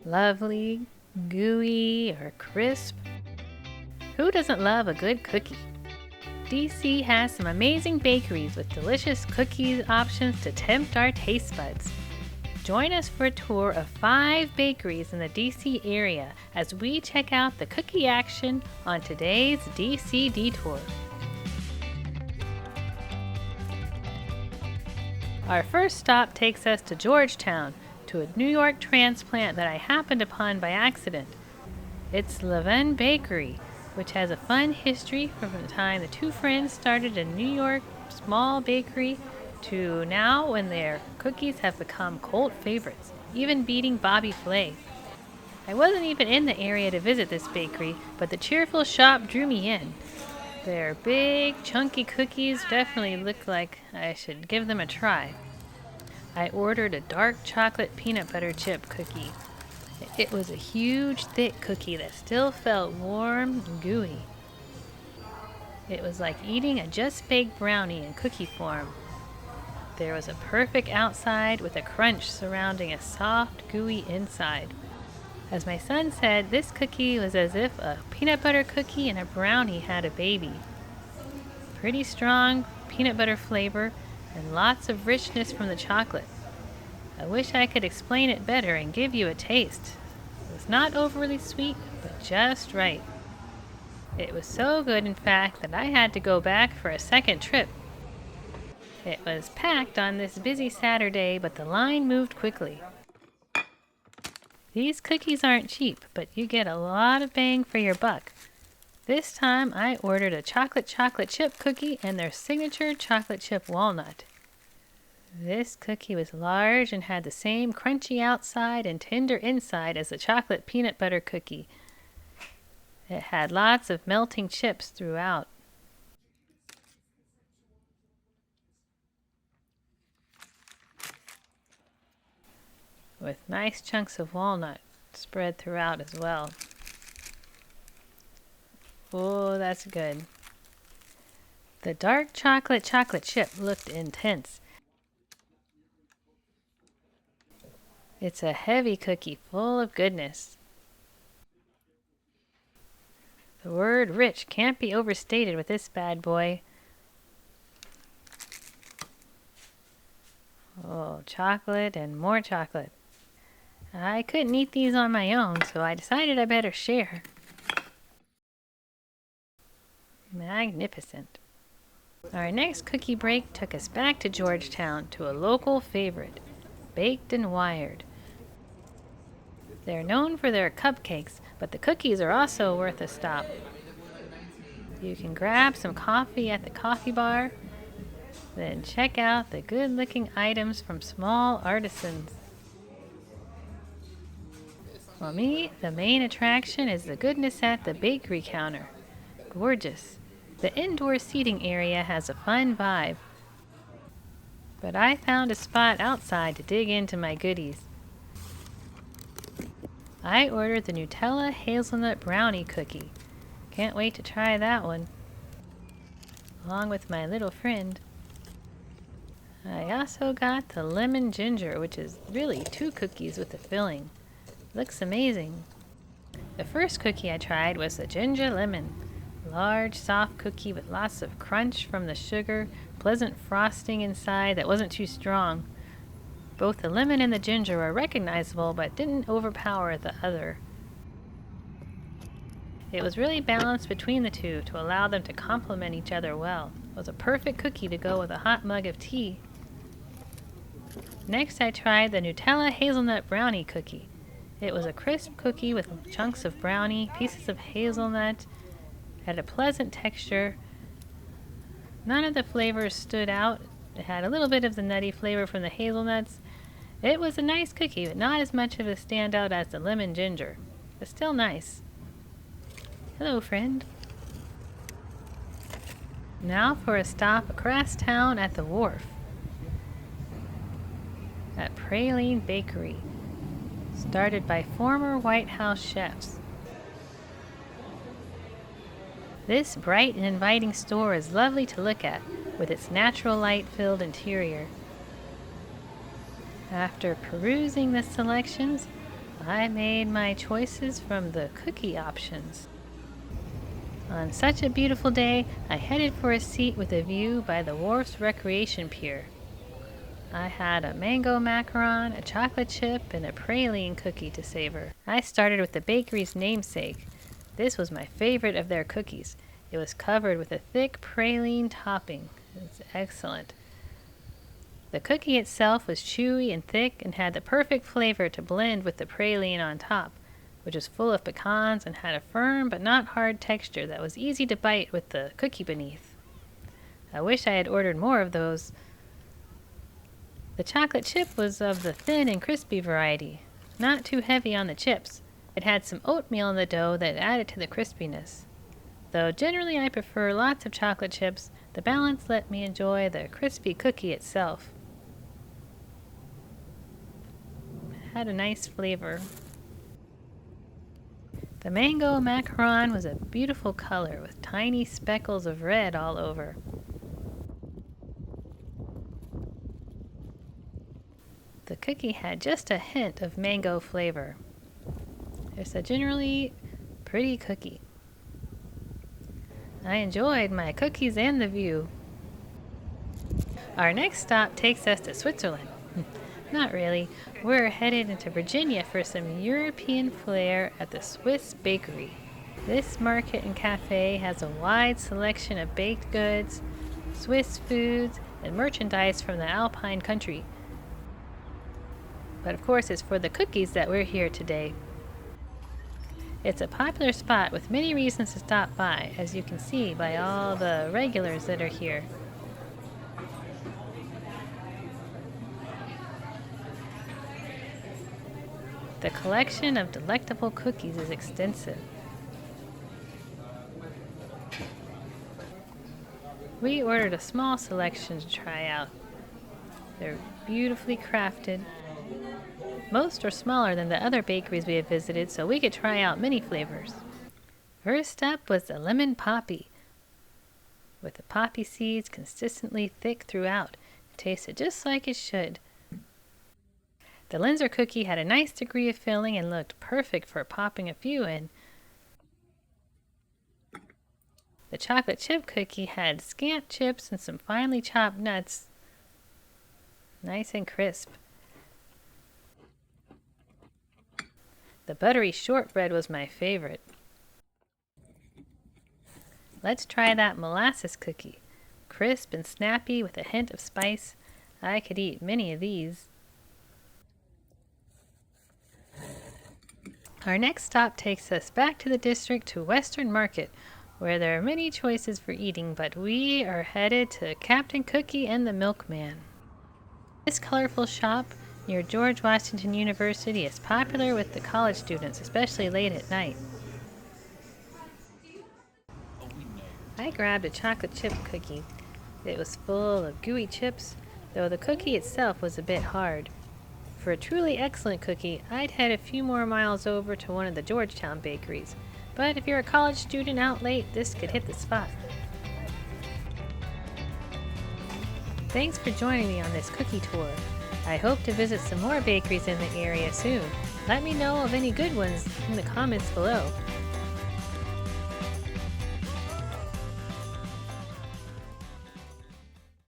Lovely, gooey, or crisp. Who doesn't love a good cookie? DC has some amazing bakeries with delicious cookie options to tempt our taste buds. Join us for a tour of 5 bakeries in the DC area as we check out the cookie action on today's DC Detour. Our first stop takes us to Georgetown, to a New York transplant that I happened upon by accident. It's Levain Bakery, which has a fun history from the time the two friends started a New York small bakery to now when their cookies have become cult favorites, even beating Bobby Flay. I wasn't even in the area to visit this bakery, but the cheerful shop drew me in. Their big, chunky cookies definitely look like I should give them a try. I ordered a dark chocolate peanut butter chip cookie. It was a huge, thick cookie that still felt warm and gooey. It was like eating a just-baked brownie in cookie form. There was a perfect outside with a crunch surrounding a soft, gooey inside. As my son said, this cookie was as if a peanut butter cookie and a brownie had a baby. Pretty strong peanut butter flavor and lots of richness from the chocolate. I wish I could explain it better and give you a taste. It was not overly sweet, but just right. It was so good, in fact, that I had to go back for a second trip. It was packed on this busy Saturday, but the line moved quickly. These cookies aren't cheap, but you get a lot of bang for your buck. This time I ordered a chocolate chip cookie and their signature chocolate chip walnut. This cookie was large and had the same crunchy outside and tender inside as the chocolate peanut butter cookie. It had lots of melting chips throughout. With nice chunks of walnut spread throughout as well. Oh, that's good. The dark chocolate chip looked intense. It's a heavy cookie full of goodness. The word rich can't be overstated with this bad boy. Oh, chocolate and more chocolate. I couldn't eat these on my own, so I decided I better share. Magnificent. Our next cookie break took us back to Georgetown to a local favorite, Baked and Wired. They're known for their cupcakes, but the cookies are also worth a stop. You can grab some coffee at the coffee bar, then check out the good-looking items from small artisans. For me, the main attraction is the goodness at the bakery counter. Gorgeous. The indoor seating area has a fun vibe. But I found a spot outside to dig into my goodies. I ordered the Nutella hazelnut brownie cookie. Can't wait to try that one. Along with my little friend. I also got the lemon ginger, which is really 2 cookies with the filling. Looks amazing. The first cookie I tried was the ginger lemon. Large, soft cookie with lots of crunch from the sugar, pleasant frosting inside that wasn't too strong. Both the lemon and the ginger were recognizable but didn't overpower the other. It was really balanced between the two to allow them to complement each other well. It was a perfect cookie to go with a hot mug of tea. Next I tried the Nutella hazelnut brownie cookie. It was a crisp cookie with chunks of brownie, pieces of hazelnut, had a pleasant texture. None of the flavors stood out. It had a little bit of the nutty flavor from the hazelnuts. It was a nice cookie, but not as much of a standout as the lemon ginger, but still nice. Hello, friend. Now for a stop across town at the wharf at Praline Bakery, started by former White House chefs. This bright and inviting store is lovely to look at, with its natural light-filled interior. After perusing the selections, I made my choices from the cookie options. On such a beautiful day, I headed for a seat with a view by the wharf's recreation pier. I had a mango macaron, a chocolate chip, and a praline cookie to savor. I started with the bakery's namesake. This was my favorite of their cookies. It was covered with a thick praline topping. It's excellent. The cookie itself was chewy and thick and had the perfect flavor to blend with the praline on top, which was full of pecans and had a firm but not hard texture that was easy to bite with the cookie beneath. I wish I had ordered more of those. The chocolate chip was of the thin and crispy variety, not too heavy on the chips. It had some oatmeal in the dough that added to the crispiness. Though generally I prefer lots of chocolate chips, the balance let me enjoy the crispy cookie itself. It had a nice flavor. The mango macaron was a beautiful color with tiny speckles of red all over. The cookie had just a hint of mango flavor. It's a generally pretty cookie. I enjoyed my cookies and the view. Our next stop takes us to Switzerland. Not really. We're headed into Virginia for some European flair at the Swiss Bakery. This market and cafe has a wide selection of baked goods, Swiss foods, and merchandise from the Alpine country. But of course, it's for the cookies that we're here today. It's a popular spot with many reasons to stop by, as you can see by all the regulars that are here. The collection of delectable cookies is extensive. We ordered a small selection to try out. They're beautifully crafted. Most are smaller than the other bakeries we have visited, so we could try out many flavors. First up was the lemon poppy, with the poppy seeds consistently thick throughout. It tasted just like it should. The Linzer cookie had a nice degree of filling and looked perfect for popping a few in. The chocolate chip cookie had scant chips and some finely chopped nuts. Nice and crisp. The buttery shortbread was my favorite. Let's try that molasses cookie. Crisp and snappy with a hint of spice. I could eat many of these. Our next stop takes us back to the district to Western Market, where there are many choices for eating, but we are headed to Captain Cookie and the Milkman. This colorful shop near George Washington University is popular with the college students, especially late at night. I grabbed a chocolate chip cookie. It was full of gooey chips, though the cookie itself was a bit hard. For a truly excellent cookie, I'd head a few more miles over to one of the Georgetown bakeries. But if you're a college student out late, this could hit the spot. Thanks for joining me on this cookie tour. I hope to visit some more bakeries in the area soon. Let me know of any good ones in the comments below.